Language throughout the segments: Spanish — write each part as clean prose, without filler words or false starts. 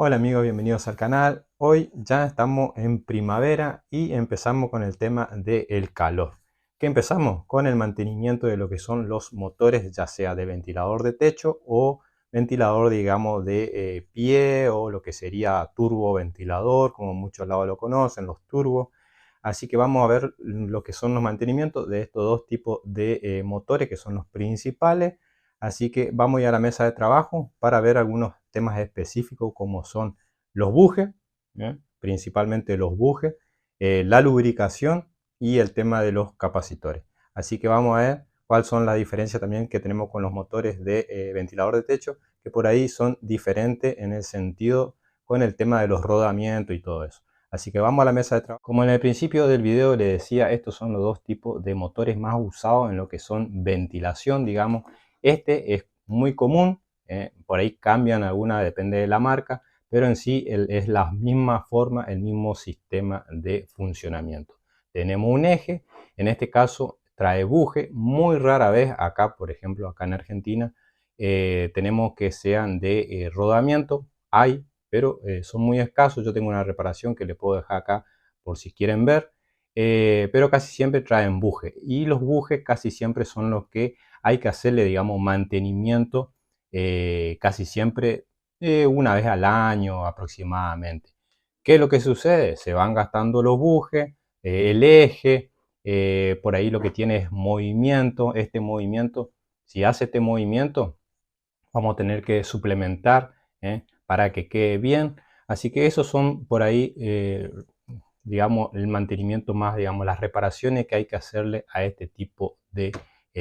Hola amigos, bienvenidos al canal. Hoy ya estamos en primavera y empezamos con el tema del calor. ¿Qué empezamos? Con el mantenimiento de lo que son los motores, ya sea de ventilador de techo o ventilador, digamos, de pie o lo que sería turboventilador, como muchos lados lo conocen, los turbos. Así que vamos a ver lo que son los mantenimientos de estos dos tipos de motores que son los principales. Así que vamos a ir a la mesa de trabajo para ver algunos temas específicos como son los bujes, principalmente los bujes, la lubricación y el tema de los capacitores. Así que vamos a ver cuáles son las diferencias también que tenemos con los motores de ventilador de techo, que por ahí son diferentes en el sentido con el tema de los rodamientos y todo eso. Así que vamos a la mesa de trabajo. Como en el principio del video les decía, estos son los dos tipos de motores más usados en lo que son ventilación, digamos. Este es muy común, por ahí cambian algunas, depende de la marca, pero en sí es la misma forma, el mismo sistema de funcionamiento. Tenemos un eje, en este caso trae buje, muy rara vez acá, por ejemplo, acá en Argentina, tenemos que sean de rodamiento, hay, pero son muy escasos. Yo tengo una reparación que le puedo dejar acá por si quieren ver, pero casi siempre traen buje y los bujes casi siempre son los que hay que hacerle, digamos, mantenimiento casi siempre una vez al año aproximadamente. ¿Qué es lo que sucede? Se van gastando los bujes, el eje, por ahí lo que tiene es movimiento. Este movimiento, si hace este movimiento, vamos a tener que suplementar para que quede bien. Así que esos son por ahí, digamos, el mantenimiento más, digamos, las reparaciones que hay que hacerle a este tipo de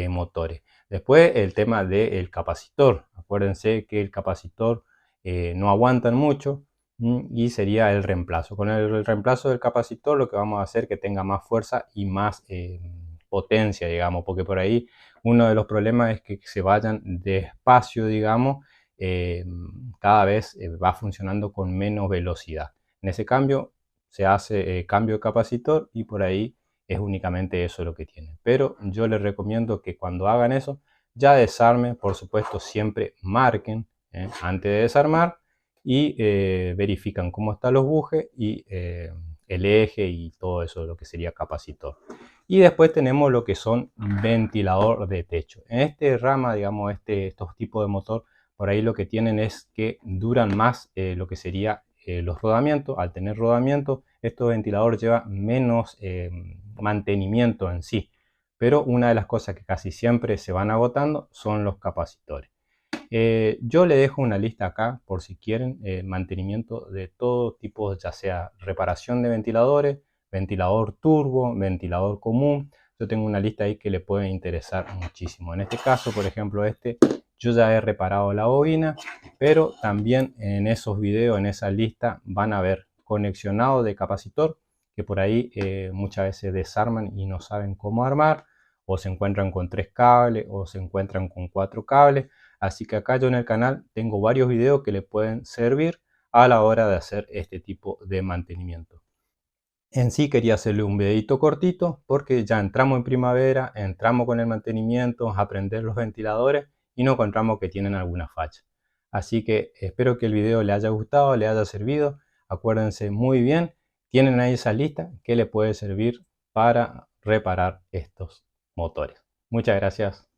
motores. Después el tema del capacitor. Acuérdense que el capacitor no aguantan mucho y sería el reemplazo. Con el reemplazo del capacitor lo que vamos a hacer es que tenga más fuerza y más potencia, digamos, porque por ahí uno de los problemas es que se vayan despacio, digamos, eh, cada vez va funcionando con menos velocidad. En ese cambio se hace cambio de capacitor y por ahí es únicamente eso lo que tiene. Pero yo les recomiendo que cuando hagan eso, ya desarmen, por supuesto, siempre marquen antes de desarmar y verifican cómo están los bujes y el eje y todo eso, lo que sería capacitor. Y después tenemos lo que son ventilador de techo. En este rama, digamos, estos tipos de motor, por ahí lo que tienen es que duran más lo que sería los rodamientos. Al tener rodamientos, estos ventiladores llevan menos mantenimiento en sí. Pero una de las cosas que casi siempre se van agotando son los capacitores. Yo le dejo una lista acá por si quieren mantenimiento de todo tipo, ya sea reparación de ventiladores, ventilador turbo, ventilador común. Yo tengo una lista ahí que le puede interesar muchísimo. En este caso, por ejemplo, yo ya he reparado la bobina, pero también en esos videos, en esa lista, van a ver conexionado de capacitor, que por ahí muchas veces desarman y no saben cómo armar, o se encuentran con 3 cables, o se encuentran con 4 cables. Así que acá yo en el canal tengo varios videos que le pueden servir a la hora de hacer este tipo de mantenimiento. En sí quería hacerle un videito cortito porque ya entramos en primavera, entramos con el mantenimiento, a aprender los ventiladores y nos encontramos que tienen alguna falla. Así que espero que el video le haya gustado, le haya servido. Acuérdense muy bien, tienen ahí esa lista que le puede servir para reparar estos motores. Muchas gracias.